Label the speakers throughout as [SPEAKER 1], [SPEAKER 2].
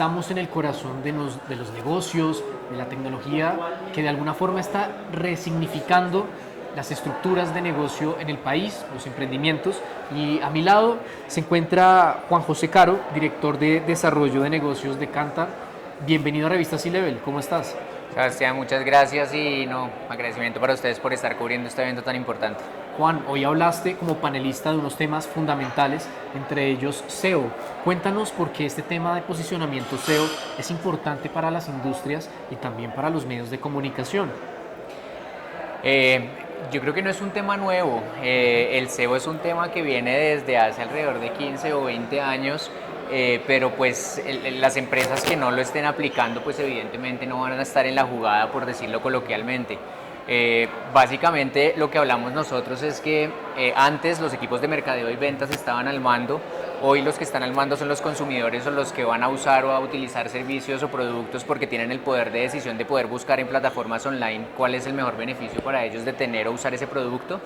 [SPEAKER 1] estamos en el corazón de los negocios, de la tecnología, que de alguna forma está resignificando las estructuras de negocio en el país, los emprendimientos. Y a mi lado se encuentra Juan José Caro, director de Desarrollo de Negocios de Kantar. Bienvenido a Revista C-Level, ¿cómo estás?
[SPEAKER 2] Sebastián, muchas gracias y agradecimiento para ustedes por estar cubriendo este evento tan importante.
[SPEAKER 1] Juan, hoy hablaste como panelista de unos temas fundamentales, entre ellos SEO. Cuéntanos por qué este tema de posicionamiento SEO es importante para las industrias y también para los medios de comunicación.
[SPEAKER 2] Yo creo que no es un tema nuevo. El SEO es un tema que viene desde hace alrededor de 15 o 20 años, pero pues las empresas que no lo estén aplicando, pues evidentemente no van a estar en la jugada, por decirlo coloquialmente. Básicamente lo que hablamos nosotros es que antes los equipos de mercadeo y ventas estaban al mando. Hoy los que están al mando son los consumidores o los que van a usar o a utilizar servicios o productos porque tienen el poder de decisión de poder buscar en plataformas online cuál es el mejor beneficio para ellos de tener o usar ese producto.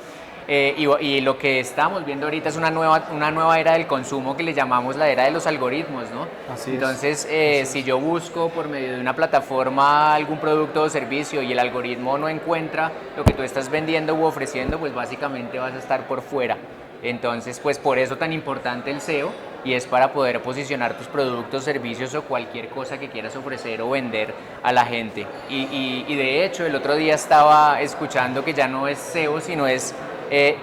[SPEAKER 2] Y lo que estamos viendo ahorita es una nueva era del consumo que le llamamos la era de los algoritmos, ¿no?
[SPEAKER 1] Así es.
[SPEAKER 2] Entonces, si yo busco por medio de una plataforma algún producto o servicio y el algoritmo no encuentra lo que tú estás vendiendo u ofreciendo, pues básicamente vas a estar por fuera. Entonces, pues por eso tan importante el SEO, y es para poder posicionar tus productos, servicios o cualquier cosa que quieras ofrecer o vender a la gente. Y de hecho, el otro día estaba escuchando que ya no es SEO, sino es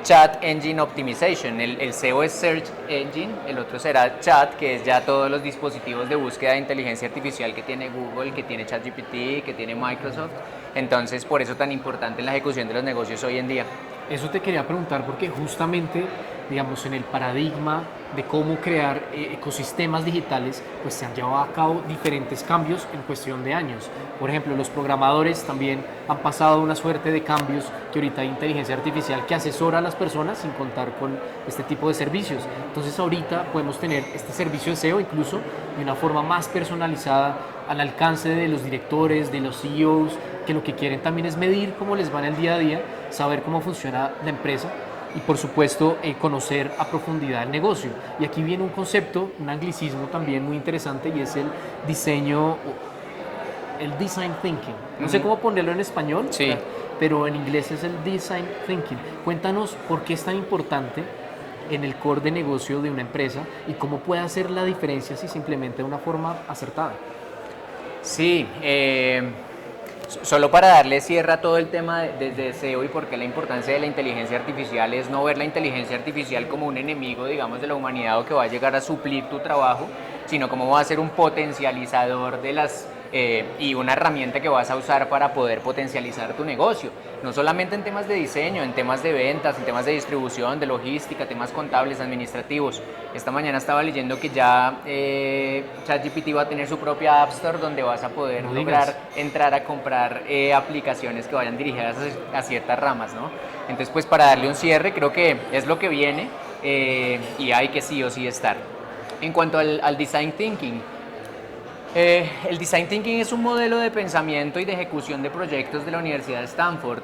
[SPEAKER 2] Chat Engine Optimization. El SEO es Search Engine, el otro será Chat, que es ya todos los dispositivos de búsqueda de inteligencia artificial que tiene Google, que tiene ChatGPT, que tiene Microsoft. Entonces, por eso tan importante en la ejecución de los negocios hoy en día.
[SPEAKER 1] Eso te quería preguntar porque justamente, digamos, en el paradigma de cómo crear ecosistemas digitales, pues se han llevado a cabo diferentes cambios en cuestión de años. Por ejemplo, los programadores también han pasado una suerte de cambios, que ahorita hay inteligencia artificial que asesora a las personas sin contar con este tipo de servicios. Entonces ahorita podemos tener este servicio de SEO incluso de una forma más personalizada al alcance de los directores, de los CEOs, que lo que quieren también es medir cómo les va en el día a día, saber cómo funciona la empresa y por supuesto conocer a profundidad el negocio. Y aquí viene un concepto, un anglicismo también muy interesante, y es el diseño, el design thinking. No sé cómo ponerlo en español,
[SPEAKER 2] Sí.
[SPEAKER 1] pero en inglés es el design thinking. Cuéntanos por qué es tan importante en el core de negocio de una empresa y cómo puede hacer la diferencia si se implementa de una forma acertada.
[SPEAKER 2] Sí, solo para darle cierre a todo el tema de SEO y por qué la importancia de la inteligencia artificial es no ver la inteligencia artificial como un enemigo, digamos, de la humanidad o que va a llegar a suplir tu trabajo, sino como va a ser un potencializador de y una herramienta que vas a usar para poder potencializar tu negocio. No solamente en temas de diseño, en temas de ventas, en temas de distribución, de logística, temas contables, administrativos. Esta mañana estaba leyendo que ya ChatGPT va a tener su propia App Store donde vas a poder lograr entrar a comprar aplicaciones que vayan dirigidas a ciertas ramas, ¿no? Entonces, pues para darle un cierre, creo que es lo que viene y hay que sí o sí estar. En cuanto al Design Thinking, el Design Thinking es un modelo de pensamiento y de ejecución de proyectos de la Universidad de Stanford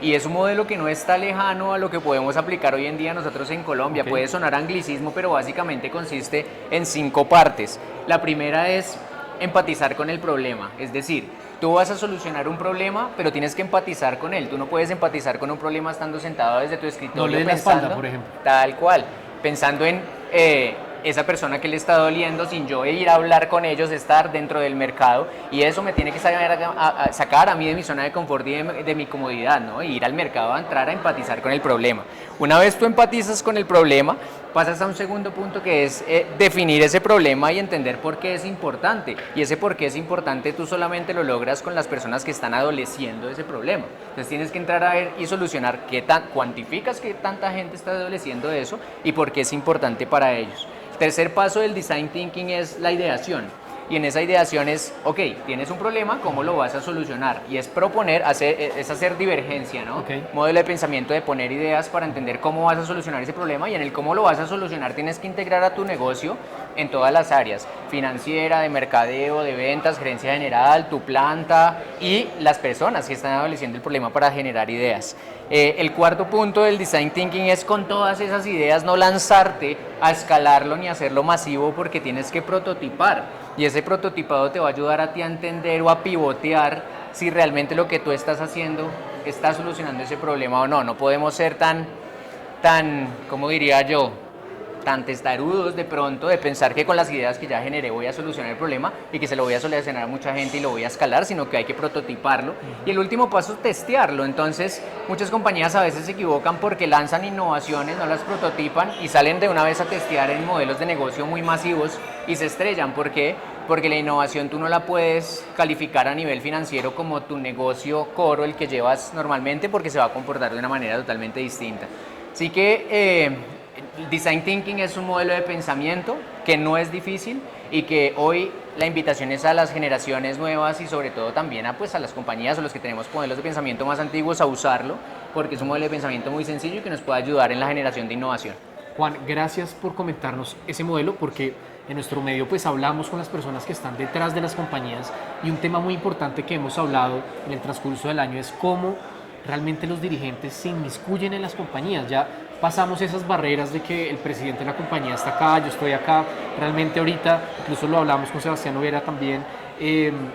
[SPEAKER 2] y es un modelo que no está lejano a lo que podemos aplicar hoy en día nosotros en Colombia.
[SPEAKER 1] Okay.
[SPEAKER 2] Puede sonar anglicismo, pero básicamente consiste en 5 partes. La primera es empatizar con el problema, es decir, tú vas a solucionar un problema, pero tienes que empatizar con él. Tú no puedes empatizar con un problema estando sentado desde tu escritorio.
[SPEAKER 1] No le des la espalda, por ejemplo.
[SPEAKER 2] Tal cual, pensando en esa persona que le está doliendo sin yo ir a hablar con ellos, estar dentro del mercado, y eso me tiene que sacar a mí de mi zona de confort y de mi comodidad, ¿no? Y ir al mercado a entrar a empatizar con el problema. Una vez tú empatizas con el problema, pasas a un segundo punto que es definir ese problema y entender por qué es importante. Y ese por qué es importante tú solamente lo logras con las personas que están adoleciendo ese problema. Entonces tienes que entrar a ver y solucionar cuantificas qué tanta gente está adoleciendo de eso y por qué es importante para ellos. El tercer paso del Design Thinking es la ideación. Y en esa ideación es, ok, tienes un problema, ¿cómo lo vas a solucionar? Y es proponer, es hacer divergencia, ¿no?
[SPEAKER 1] Okay.
[SPEAKER 2] Modelo de pensamiento de poner ideas para entender cómo vas a solucionar ese problema, y en el cómo lo vas a solucionar tienes que integrar a tu negocio en todas las áreas, financiera, de mercadeo, de ventas, gerencia general, tu planta y las personas que están adoleciendo el problema para generar ideas. El cuarto punto del design thinking es con todas esas ideas no lanzarte a escalarlo ni hacerlo masivo porque tienes que prototipar y ese prototipado te va a ayudar a ti a entender o a pivotear si realmente lo que tú estás haciendo está solucionando ese problema o no. No podemos ser tan, ¿cómo diría yo?, tan testarudos de pronto de pensar que con las ideas que ya generé voy a solucionar el problema y que se lo voy a solucionar a mucha gente y lo voy a escalar, sino que hay que prototiparlo. Y el último paso es testearlo. Entonces, muchas compañías a veces se equivocan porque lanzan innovaciones, no las prototipan y salen de una vez a testear en modelos de negocio muy masivos y se estrellan. ¿Por qué? Porque la innovación tú no la puedes calificar a nivel financiero como tu negocio core, el que llevas normalmente, porque se va a comportar de una manera totalmente distinta. Así que Design Thinking es un modelo de pensamiento que no es difícil y que hoy la invitación es a las generaciones nuevas y sobre todo también a, pues, a las compañías o los que tenemos modelos de pensamiento más antiguos a usarlo, porque es un modelo de pensamiento muy sencillo y que nos puede ayudar en la generación de innovación.
[SPEAKER 1] Juan, gracias por comentarnos ese modelo, porque en nuestro medio pues hablamos con las personas que están detrás de las compañías y un tema muy importante que hemos hablado en el transcurso del año es cómo realmente los dirigentes se inmiscuyen en las compañías. Ya pasamos esas barreras de que el presidente de la compañía está acá, yo estoy acá. Realmente ahorita, incluso lo hablamos con Sebastián Overa también,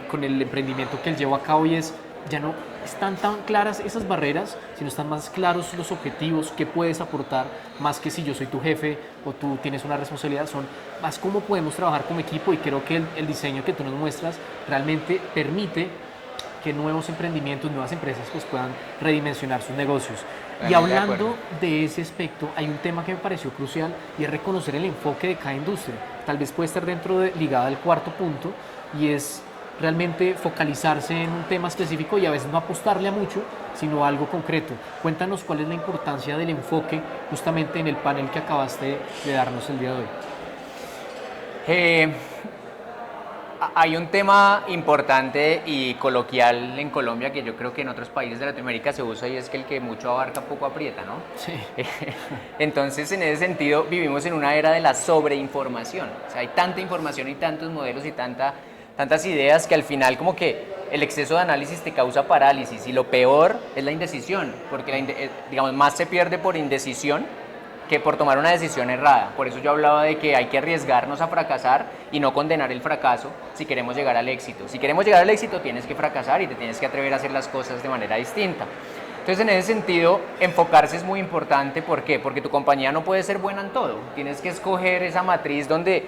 [SPEAKER 1] con el emprendimiento que él lleva a cabo y es, ya no están tan claras esas barreras, sino están más claros los objetivos, qué puedes aportar, más que si yo soy tu jefe o tú tienes una responsabilidad, son más cómo podemos trabajar como equipo y creo que el diseño que tú nos muestras realmente permite que nuevos emprendimientos, nuevas empresas pues puedan redimensionar sus negocios. Y hablando de ese aspecto, hay un tema que me pareció crucial y es reconocer el enfoque de cada industria. Tal vez puede estar ligada al cuarto punto y es realmente focalizarse en un tema específico y a veces no apostarle a mucho, sino a algo concreto. Cuéntanos cuál es la importancia del enfoque justamente en el panel que acabaste de darnos el día de hoy.
[SPEAKER 2] Hay un tema importante y coloquial en Colombia que yo creo que en otros países de Latinoamérica se usa y es que el que mucho abarca poco aprieta, ¿no?
[SPEAKER 1] Sí.
[SPEAKER 2] Entonces, en ese sentido, vivimos en una era de la sobreinformación. O sea, hay tanta información y tantos modelos y tantas ideas que al final como que el exceso de análisis te causa parálisis y lo peor es la indecisión, porque digamos, más se pierde por indecisión que por tomar una decisión errada. Por eso yo hablaba de que hay que arriesgarnos a fracasar y no condenar el fracaso si queremos llegar al éxito. Si queremos llegar al éxito tienes que fracasar y te tienes que atrever a hacer las cosas de manera distinta. Entonces, en ese sentido, enfocarse es muy importante. ¿Por qué? Porque tu compañía no puede ser buena en todo. Tienes que escoger esa matriz donde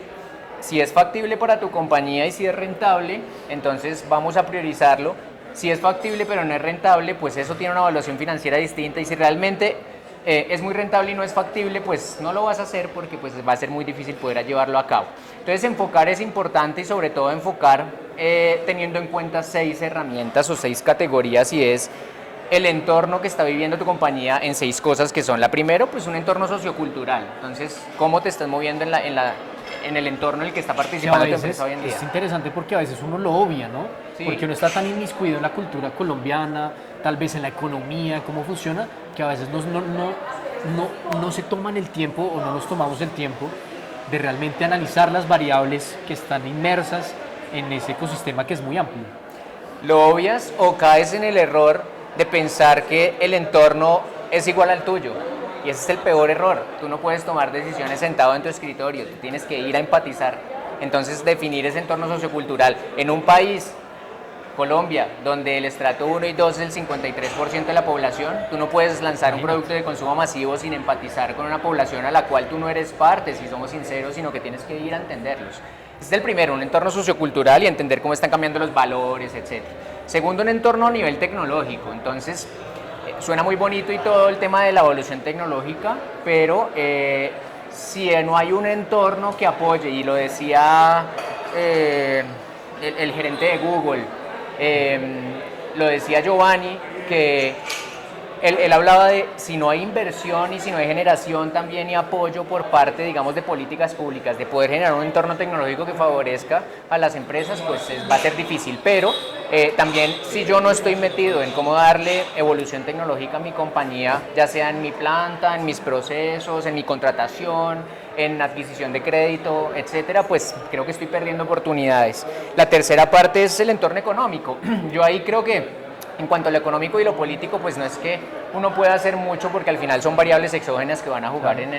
[SPEAKER 2] si es factible para tu compañía y si es rentable, entonces vamos a priorizarlo. Si es factible pero no es rentable, pues eso tiene una evaluación financiera distinta y si realmente es muy rentable y no es factible, pues no lo vas a hacer porque pues va a ser muy difícil poder llevarlo a cabo. Entonces enfocar es importante y sobre todo enfocar teniendo en cuenta 6 herramientas o 6 categorías y es el entorno que está viviendo tu compañía en 6 cosas que son la primero, pues un entorno sociocultural. Entonces, cómo te estás moviendo en el entorno en el que está participando tu empresa hoy en día.
[SPEAKER 1] Es interesante porque a veces uno lo obvia, ¿no? Sí. Porque uno está tan inmiscuido en la cultura colombiana, tal vez en la economía, cómo funciona, que a veces no se toman el tiempo o no nos tomamos el tiempo de realmente analizar las variables que están inmersas en ese ecosistema que es muy amplio.
[SPEAKER 2] Lo obvias o caes en el error de pensar que el entorno es igual al tuyo. Y ese es el peor error. Tú no puedes tomar decisiones sentado en tu escritorio, tú tienes que ir a empatizar. Entonces, definir ese entorno sociocultural. En un país, Colombia, donde el estrato 1 y 2 es el 53% de la población, tú no puedes lanzar un producto de consumo masivo sin empatizar con una población a la cual tú no eres parte, si somos sinceros, sino que tienes que ir a entenderlos. Ese es el primero, un entorno sociocultural y entender cómo están cambiando los valores, etc. Segundo, un entorno a nivel tecnológico. Entonces, suena muy bonito y todo el tema de la evolución tecnológica, pero si no hay un entorno que apoye, y lo decía el gerente de Google, lo decía Giovanni, que él hablaba de si no hay inversión y si no hay generación también y apoyo por parte, digamos, de políticas públicas, de poder generar un entorno tecnológico que favorezca a las empresas, pues va a ser difícil. Pero también si yo no estoy metido en cómo darle evolución tecnológica a mi compañía, ya sea en mi planta, en mis procesos, en mi contratación, en adquisición de crédito, etcétera, pues creo que estoy perdiendo oportunidades. La tercera parte es el entorno económico. Yo ahí creo que en cuanto a lo económico y lo político, pues no es que uno pueda hacer mucho porque al final son variables exógenas que van a jugar en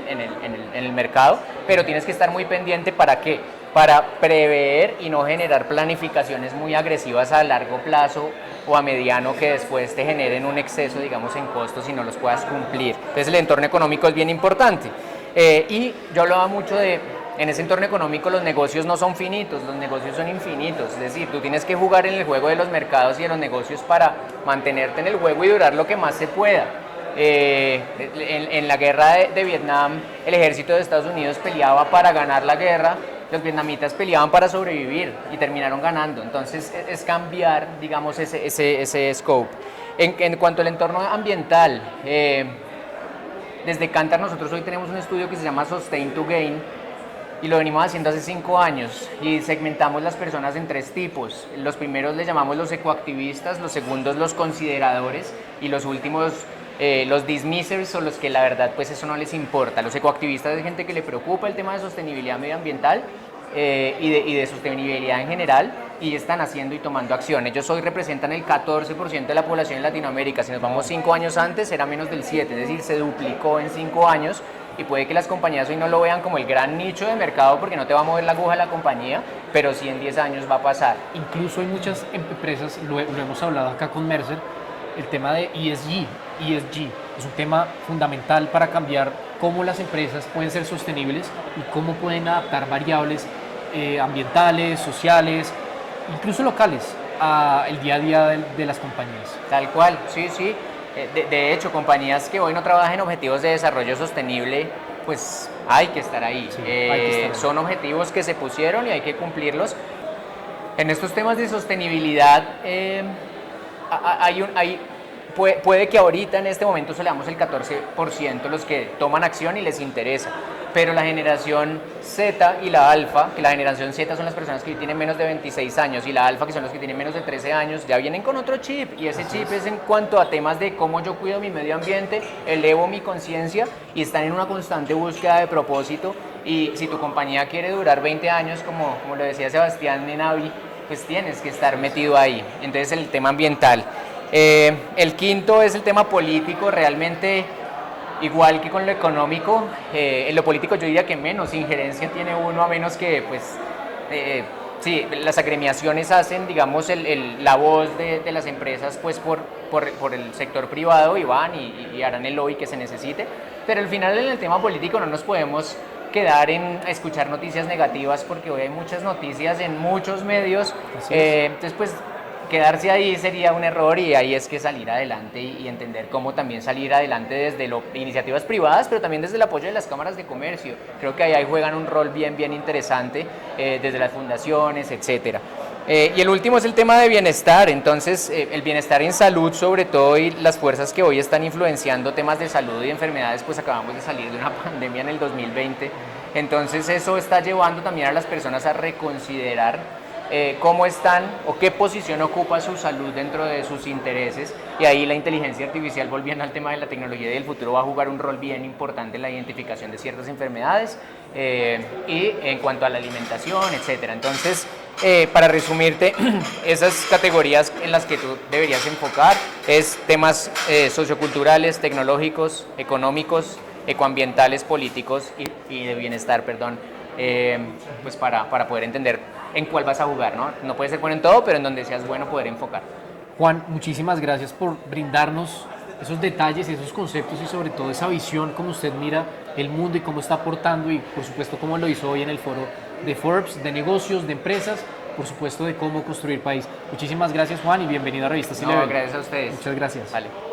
[SPEAKER 2] el mercado, pero tienes que estar muy pendiente para qué, para prever y no generar planificaciones muy agresivas a largo plazo o a mediano que después te generen un exceso, digamos, en costos y no los puedas cumplir. Entonces el entorno económico es bien importante. Y yo hablaba mucho de, en ese entorno económico los negocios no son finitos, los negocios son infinitos, es decir, tú tienes que jugar en el juego de los mercados y de los negocios para mantenerte en el juego y durar lo que más se pueda. En la guerra de Vietnam, el ejército de Estados Unidos peleaba para ganar la guerra, los vietnamitas peleaban para sobrevivir y terminaron ganando. Entonces es cambiar, digamos, ese scope. En cuanto al entorno ambiental, desde Kantar nosotros hoy tenemos un estudio que se llama Sustain to Gain y lo venimos haciendo hace 5 años y segmentamos las personas en 3 tipos. Los primeros les llamamos los ecoactivistas, los segundos los consideradores y los últimos los dismissers o los que la verdad pues eso no les importa. Los ecoactivistas es gente que le preocupa el tema de sostenibilidad medioambiental y de sostenibilidad en general y están haciendo y tomando acción. Ellos hoy representan el 14% de la población en Latinoamérica. Si nos vamos 5 años antes era menos del 7%, es decir, se duplicó en 5 años y puede que las compañías hoy no lo vean como el gran nicho de mercado porque no te va a mover la aguja la compañía, pero sí en 10 años va a pasar.
[SPEAKER 1] Incluso hay muchas empresas, lo hemos hablado acá con Mercer, el tema de ESG es un tema fundamental para cambiar cómo las empresas pueden ser sostenibles y cómo pueden adaptar variables ambientales, sociales, incluso locales, al día a día de las compañías.
[SPEAKER 2] Tal cual, sí, sí. De hecho, compañías que hoy no trabajan en objetivos de desarrollo sostenible, pues hay que estar ahí.
[SPEAKER 1] Sí, hay que estar ahí.
[SPEAKER 2] Son objetivos que se pusieron y hay que cumplirlos. En estos temas de sostenibilidad, puede que ahorita en este momento seamos el 14% los que toman acción y les interesa, pero la generación Z y la alfa, que la generación Z son las personas que tienen menos de 26 años y la alfa que son los que tienen menos de 13 años, ya vienen con otro chip y ese chip es en cuanto a temas de cómo yo cuido mi medio ambiente, elevo mi conciencia y están en una constante búsqueda de propósito y si tu compañía quiere durar 20 años, como lo decía Sebastián en Avi, pues tienes que estar metido ahí. Entonces el tema ambiental. El quinto es el tema político, realmente igual que con lo económico, en lo político yo diría que menos injerencia tiene uno a menos que pues sí, las agremiaciones hacen digamos la voz de las empresas pues por el sector privado y van y harán el lobby que se necesite, pero al final en el tema político no nos podemos quedar en escuchar noticias negativas porque hoy hay muchas noticias en muchos medios, entonces pues quedarse ahí sería un error y ahí es que salir adelante y entender cómo también salir adelante desde iniciativas privadas, pero también desde el apoyo de las cámaras de comercio. Creo que ahí juegan un rol bien interesante desde las fundaciones, etcétera. Y el último es el tema de bienestar, entonces el bienestar en salud sobre todo y las fuerzas que hoy están influenciando temas de salud y enfermedades, pues acabamos de salir de una pandemia en el 2020, entonces eso está llevando también a las personas a reconsiderar cómo están o qué posición ocupa su salud dentro de sus intereses y ahí la inteligencia artificial, volviendo al tema de la tecnología del futuro, va a jugar un rol bien importante en la identificación de ciertas enfermedades y en cuanto a la alimentación, etcétera. Entonces, para resumirte, esas categorías en las que tú deberías enfocar es temas socioculturales, tecnológicos, económicos, ecoambientales, políticos y de bienestar, perdón, pues para poder entender en cuál vas a jugar, ¿no? No puede ser bueno en todo, pero en donde seas bueno poder enfocar.
[SPEAKER 1] Juan, muchísimas gracias por brindarnos esos detalles, esos conceptos y sobre todo esa visión, cómo usted mira el mundo y cómo está aportando y por supuesto cómo lo hizo hoy en el foro de Forbes, de negocios, de empresas, por supuesto de cómo construir país. Muchísimas gracias Juan y bienvenido a Revista C-Level.
[SPEAKER 2] No, gracias a ustedes.
[SPEAKER 1] Muchas gracias.
[SPEAKER 2] Vale.